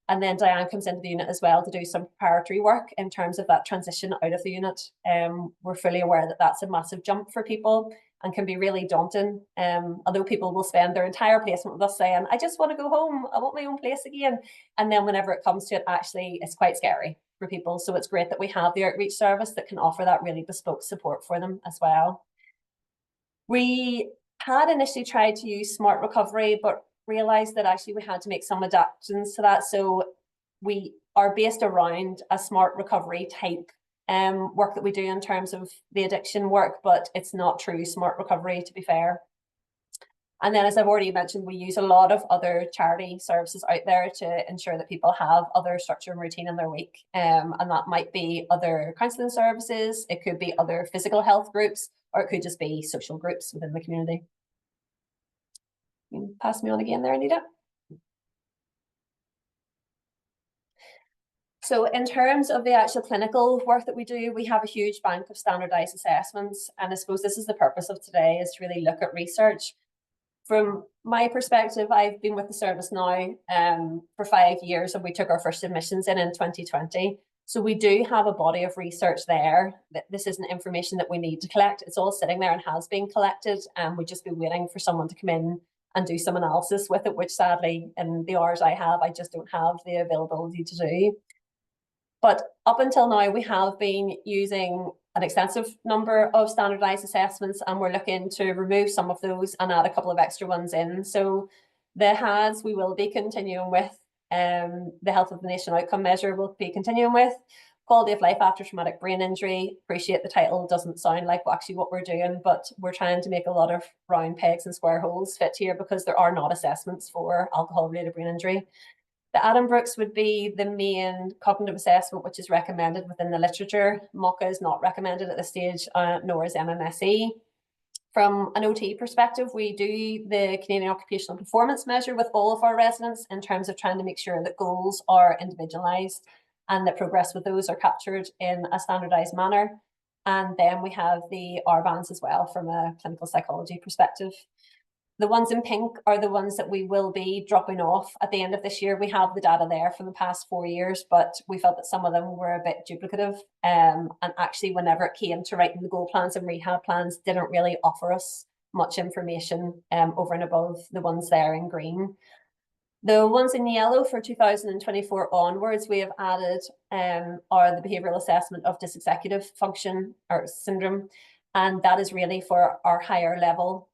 And then Diane comes into the unit as well to do some preparatory work in terms of that transition out of the unit. We're fully aware that that's a massive jump for people and can be really daunting. Although people will spend their entire placement with us saying, I just want to go home, I want my own place again. And then whenever it comes to it, actually, it's quite scary for people. So it's great that we have the outreach service that can offer that really bespoke support for them as well. We had initially tried to use smart recovery, but realized that actually we had to make some adaptations to that. So we are based around a smart recovery type work that we do in terms of the addiction work, but it's not true smart recovery, to be fair. And then, as I've already mentioned, we use a lot of other charity services out there to ensure that people have other structure and routine in their week. And that might be other counselling services, it could be other physical health groups, or it could just be social groups within the community. Pass me on again there, Anita. So in terms of the actual clinical work that we do, we have a huge bank of standardised assessments. And I suppose this is the purpose of today, is to really look at research. From my perspective, I've been with the service now for 5 years, and we took our first admissions in 2020. So we do have a body of research there. This isn't information that we need to collect. It's all sitting there and has been collected, and we'd just be waiting for someone to come in and do some analysis with it, which sadly, in the hours I have, I just don't have the availability to do. But up until now, we have been using an extensive number of standardised assessments, and we're looking to remove some of those and add a couple of extra ones in. So the HAS we will be continuing with, the Health of the Nation Outcome Measure we'll be continuing with, Quality of Life After Traumatic Brain Injury. Appreciate the title doesn't sound like actually what we're doing, but we're trying to make a lot of round pegs and square holes fit here, because there are not assessments for alcohol-related brain injury. The Addenbrooke's would be the main cognitive assessment, which is recommended within the literature. MOCA is not recommended at this stage, nor is MMSE. From an OT perspective, we do the Canadian Occupational Performance Measure with all of our residents in terms of trying to make sure that goals are individualised and that progress with those are captured in a standardised manner. And then we have the RBANs as well from a clinical psychology perspective. The ones in pink are the ones that we will be dropping off at the end of this year. We have the data there from the past 4 years, but we felt that some of them were a bit duplicative. And actually, whenever it came to writing the goal plans and rehab plans, didn't really offer us much information over and above the ones there in green. The ones in yellow for 2024 onwards, we have added are the behavioural assessment of dysexecutive function or syndrome. And that is really for our higher level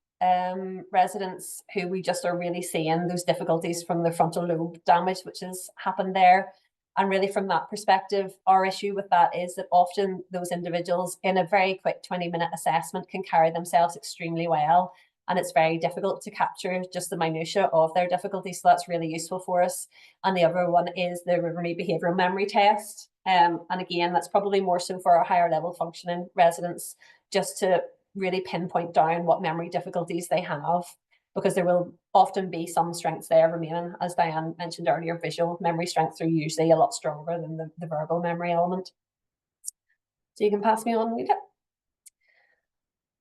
residents who we just are really seeing those difficulties from the frontal lobe damage which has happened there. And really from that perspective, our issue with that is that often those individuals in a very quick 20-minute assessment can carry themselves extremely well, and it's very difficult to capture just the minutiae of their difficulties. So that's really useful for us. And the other one is the Rivermead Behavioural Memory Test. And again, that's probably more so for our higher level functioning residents, just to really pinpoint down what memory difficulties they have, because there will often be some strengths there remaining. As Diane mentioned earlier, visual memory strengths are usually a lot stronger than the verbal memory element. So you can pass me on, Nita.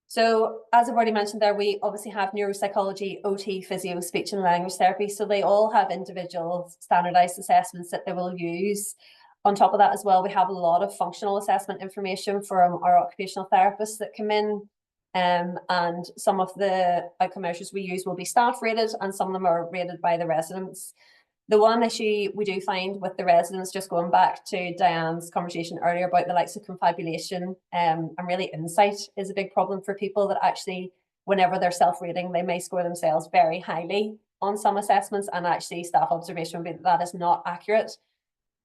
So as I've already mentioned there, we obviously have neuropsychology, OT, physio, speech and language therapy. So they all have individual standardized assessments that they will use. On top of that as well, we have a lot of functional assessment information from our occupational therapists that come in. And some of the outcome measures we use will be staff rated, and some of them are rated by the residents. The one issue we do find with the residents, just going back to Diane's conversation earlier about the likes of confabulation, and really insight is a big problem for people, that actually whenever they're self-rating, they may score themselves very highly on some assessments, and actually staff observation would be that is not accurate.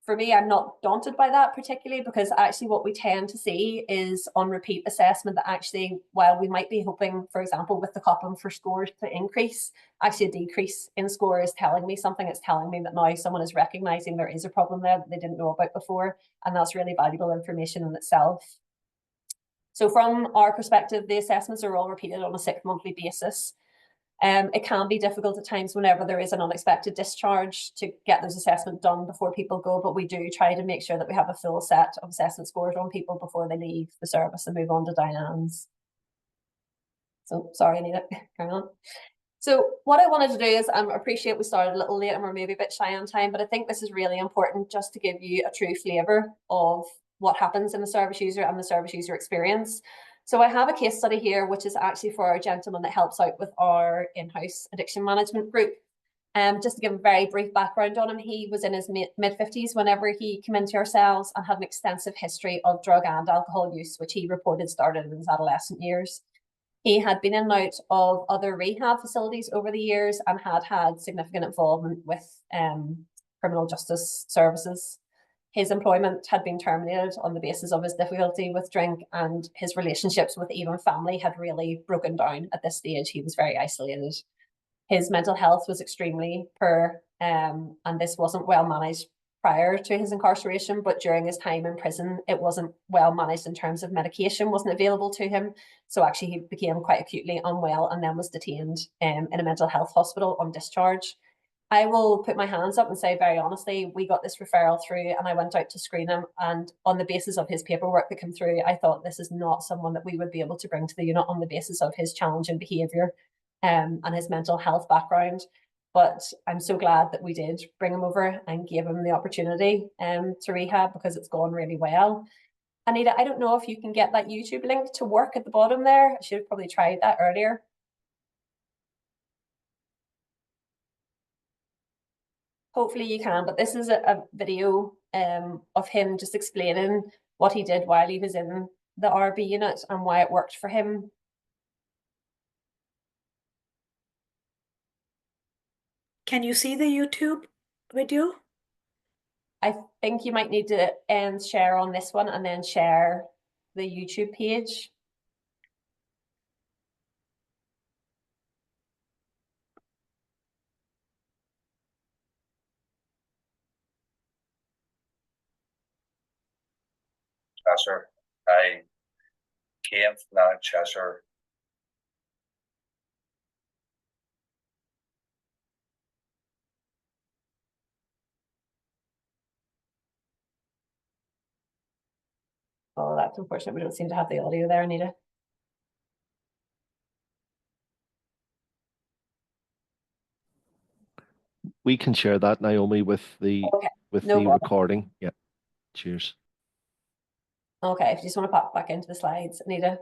For me, I'm not daunted by that particularly, because actually what we tend to see is on repeat assessment that actually, while we might be hoping, for example, with the Copland for scores to increase, actually a decrease in score is telling me something. It's telling me that now someone is recognizing there is a problem there that they didn't know about before, and that's really valuable information in itself. So from our perspective, the assessments are all repeated on a 6-monthly basis. It can be difficult at times whenever there is an unexpected discharge to get those assessments done before people go, but we do try to make sure that we have a full set of assessment scores on people before they leave the service and move on to Diane's. So sorry, Anita, carry on. So what I wanted to do is, I appreciate we started a little late and we're maybe a bit shy on time, but I think this is really important just to give you a true flavour of what happens in the service user and the service user experience. So I have a case study here, which is actually for a gentleman that helps out with our in-house addiction management group. Just to give a very brief background on him, he was in his mid-50s whenever he came into ourselves and had an extensive history of drug and alcohol use, which he reported started in his adolescent years. He had been in and out of other rehab facilities over the years and had had significant involvement with criminal justice services. His employment had been terminated on the basis of his difficulty with drink, and his relationships with even family had really broken down at this stage. He was very isolated. His mental health was extremely poor, and this wasn't well managed prior to his incarceration, but during his time in prison, it wasn't well managed in terms of medication wasn't available to him. So actually he became quite acutely unwell and then was detained in a mental health hospital on discharge. I will put my hands up and say very honestly, we got this referral through and I went out to screen him, and on the basis of his paperwork that came through, I thought this is not someone that we would be able to bring to the unit on the basis of his challenging behaviour and his mental health background. But I'm so glad that we did bring him over and gave him the opportunity to rehab, because it's gone really well. Anita, I don't know if you can get that YouTube link to work at the bottom there. I should have probably tried that earlier. Hopefully you can, but this is a video of him just explaining what he did while he was in the ARBI unit and why it worked for him. Can you see the YouTube video? I think you might need to end share on this one and then share the YouTube page. Cheshire. I came from Leonard Cheshire. Oh, that's unfortunate. We don't seem to have the audio there, Anita. We can share that, Naomi, with the recording. Yeah. Cheers. Okay, if you just want to pop back into the slides, Anita.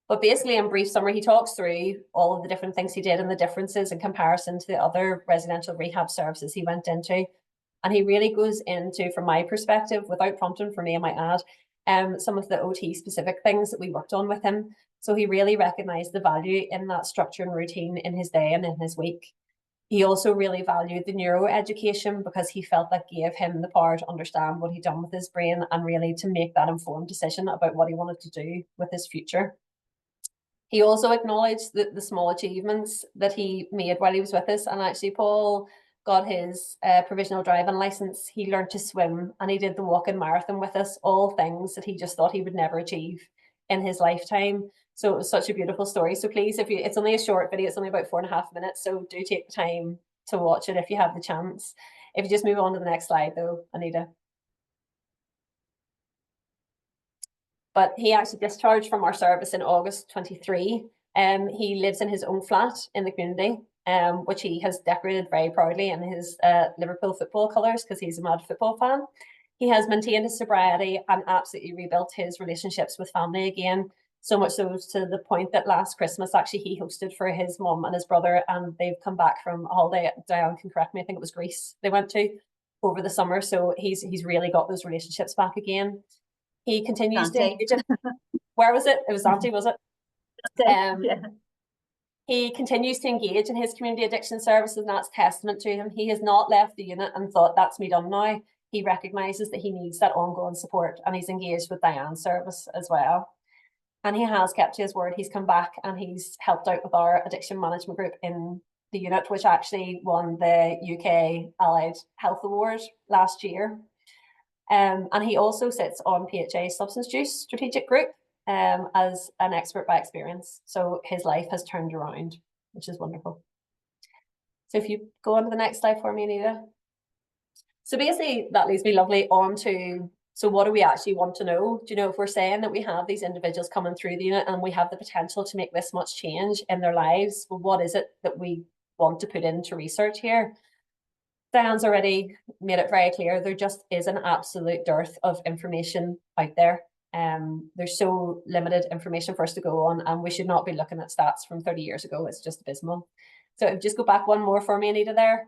But basically, in brief summary, he talks through all of the different things he did and the differences in comparison to the other residential rehab services he went into. And he really goes into, from my perspective, without prompting for me, I might add, some of the OT specific things that we worked on with him. So he really recognised the value in that structure and routine in his day and in his week. He also really valued the neuro education, because he felt that gave him the power to understand what he'd done with his brain and really to make that informed decision about what he wanted to do with his future. He also acknowledged the small achievements that he made while he was with us. And actually, Paul got his provisional driving license. He learned to swim, and he did the walking marathon with us, all things that he just thought he would never achieve in his lifetime. So it was such a beautiful story. So please, it's only a short video, it's only about 4.5 minutes. So do take the time to watch it if you have the chance. If you just move on to the next slide though, Anita. But he actually discharged from our service in August 23. He lives in his own flat in the community, which he has decorated very proudly in his Liverpool football colours, because he's a mad football fan. He has maintained his sobriety and absolutely rebuilt his relationships with family again. So much so to the point that last Christmas, actually, he hosted for his mum and his brother, and they've come back from a holiday. Diane can correct me, I think it was Greece they went to over the summer. So he's really got those relationships back again. He continues to engage in, where was it? It was Zante, was it? Yeah. He continues to engage in his community addiction services, and that's testament to him. He has not left the unit and thought, that's me done now. He recognises that he needs that ongoing support, and he's engaged with Diane's service as well. And he has kept to his word. He's come back and he's helped out with our addiction management group in the unit, which actually won the UK Allied Health Award last year. And he also sits on PHA's substance use strategic group as an expert by experience. So his life has turned around, which is wonderful. So if you go on to the next slide for me, Anita. So basically that leads me lovely on to, so what do we actually want to know? Do you know, if we're saying that we have these individuals coming through the unit and we have the potential to make this much change in their lives, well, what is it that we want to put into research here? Diane's already made it very clear, there just is an absolute dearth of information out there. There's so limited information for us to go on, and we should not be looking at stats from 30 years ago. It's just abysmal. So if just go back one more for me, Anita, there.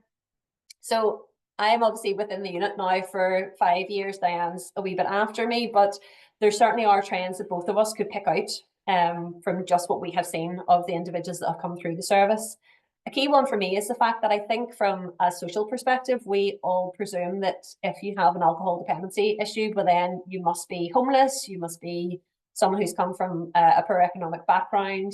So I'm obviously within the unit now for 5 years. Diane's a wee bit after me, but there certainly are trends that both of us could pick out from just what we have seen of the individuals that have come through the service. A key one for me is the fact that I think from a social perspective, we all presume that if you have an alcohol dependency issue, well then you must be homeless, you must be someone who's come from a poor economic background.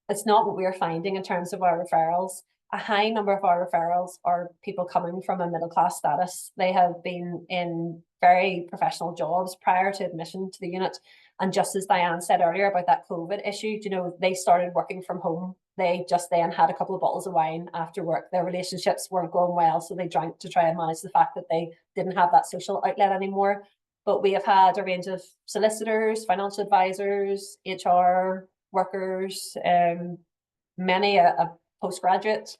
It's not what we're finding in terms of our referrals. A high number of our referrals are people coming from a middle class status. They have been in very professional jobs prior to admission to the unit. And just as Diane said earlier about that COVID issue, you know, they started working from home. They just then had a couple of bottles of wine after work. Their relationships weren't going well, so they drank to try and manage the fact that they didn't have that social outlet anymore. But we have had a range of solicitors, financial advisors, HR workers, many a postgraduate,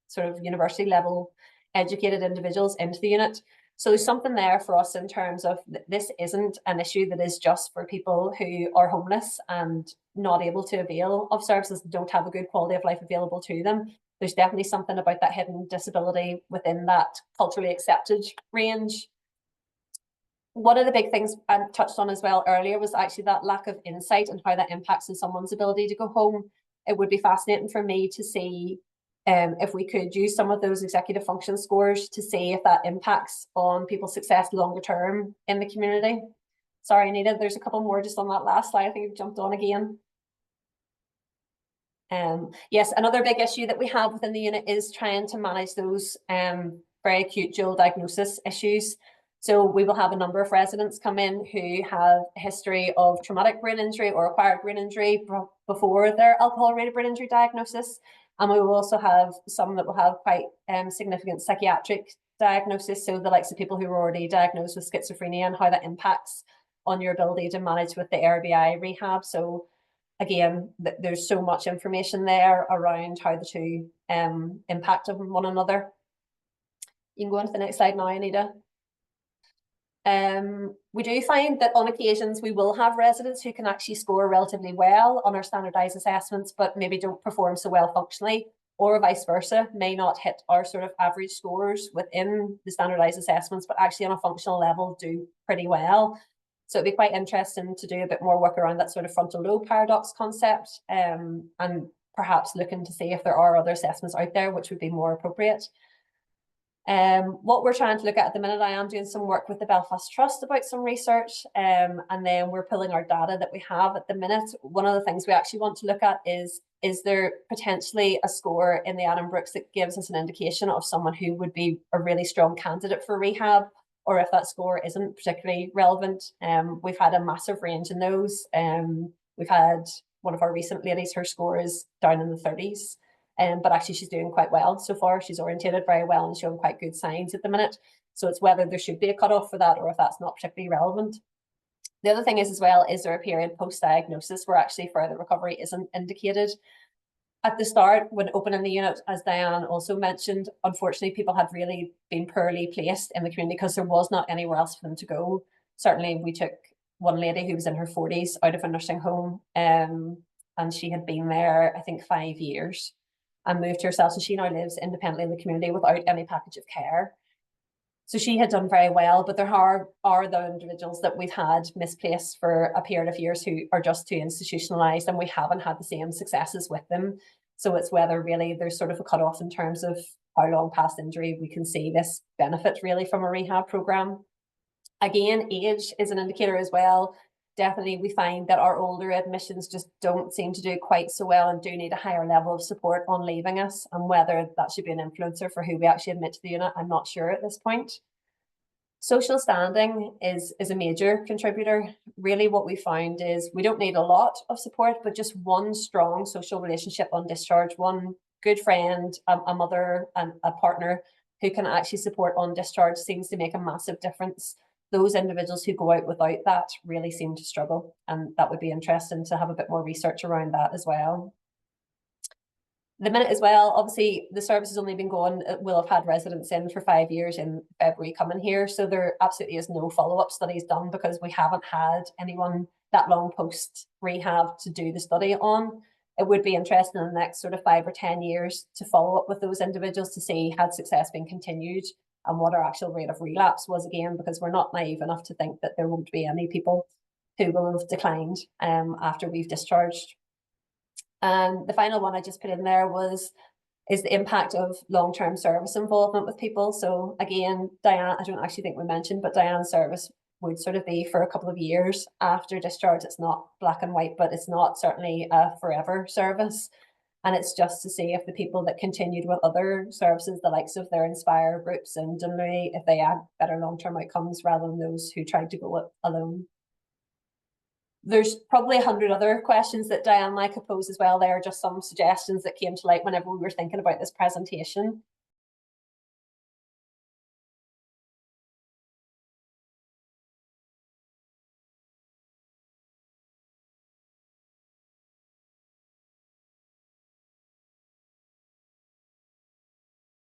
sort of university level educated individuals into the unit. So there's something there for us in terms of this isn't an issue that is just for people who are homeless and not able to avail of services, don't have a good quality of life available to them. There's definitely something about that hidden disability within that culturally accepted range. One of the big things I touched on as well earlier was actually that lack of insight and how that impacts on someone's ability to go home. It would be fascinating for me to see if we could use some of those executive function scores to see if that impacts on people's success longer term in the community. Sorry, Anita, there's a couple more just on that last slide. I think you've jumped on again. Yes, another big issue that we have within the unit is trying to manage those very acute dual diagnosis issues. So we will have a number of residents come in who have a history of traumatic brain injury or acquired brain injury before their alcohol-related brain injury diagnosis. And we will also have some that will have quite significant psychiatric diagnosis. So the likes of people who are already diagnosed with schizophrenia and how that impacts on your ability to manage with the ARBI rehab. So again, there's so much information there around how the two impact on one another. You can go on to the next slide now, Anita. We do find that on occasions we will have residents who can actually score relatively well on our standardised assessments, but maybe don't perform so well functionally, or vice versa, may not hit our sort of average scores within the standardised assessments, but actually on a functional level do pretty well. So it'd be quite interesting to do a bit more work around that sort of frontal lobe paradox concept, and perhaps looking to see if there are other assessments out there which would be more appropriate. What we're trying to look at the minute, I am doing some work with the Belfast Trust about some research, and then we're pulling our data that we have at the minute. One of the things we actually want to look at is there potentially a score in the Adam Brooks that gives us an indication of someone who would be a really strong candidate for rehab, or if that score isn't particularly relevant. We've had a massive range in those. We've had one of our recent ladies, her score is down in the 30s. But actually she's doing quite well so far. She's orientated very well and showing quite good signs at the minute. So it's whether there should be a cutoff for that or if that's not particularly relevant. The other thing is as well, is there a period post-diagnosis where actually further recovery isn't indicated? At the start, when opening the unit, as Diane also mentioned, unfortunately, people had really been poorly placed in the community because there was not anywhere else for them to go. Certainly, we took one lady who was in her 40s out of a nursing home, and she had been there, I think, 5 years. And moved herself, so she now lives independently in the community without any package of care. So she had done very well, but there are the individuals that we've had misplaced for a period of years who are just too institutionalized, and we haven't had the same successes with them. So it's whether really there's sort of a cutoff in terms of how long past injury we can see this benefit really from a rehab program. Again, age is an indicator as well. Definitely we find that our older admissions just don't seem to do quite so well and do need a higher level of support on leaving us, and whether that should be an influencer for who we actually admit to the unit, I'm not sure at this point. Social standing is a major contributor. Really what we found is we don't need a lot of support, but just one strong social relationship on discharge, one good friend, a mother and a partner who can actually support on discharge seems to make a massive difference. Those individuals who go out without that really seem to struggle, and that would be interesting to have a bit more research around that as well. The minute as well, obviously the service has only been going, we'll have had residents in for 5 years in February coming here, so there absolutely is no follow-up studies done because we haven't had anyone that long post rehab to do the study on. It would be interesting in the next sort of 5 or 10 years to follow up with those individuals to see had success been continued and what our actual rate of relapse was again, because we're not naive enough to think that there won't be any people who will have declined after we've discharged. And the final one I just put in there is the impact of long-term service involvement with people. So again, Diane, I don't actually think we mentioned, but Diane's service would sort of be for a couple of years after discharge. It's not black and white, but it's not certainly a forever service. And it's just to see if the people that continued with other services, the likes of their Inspire groups and Dunleary, if they had better long-term outcomes rather than those who tried to go it alone. There's probably 100 other questions that Diane and I could pose as well. There are just some suggestions that came to light whenever we were thinking about this presentation.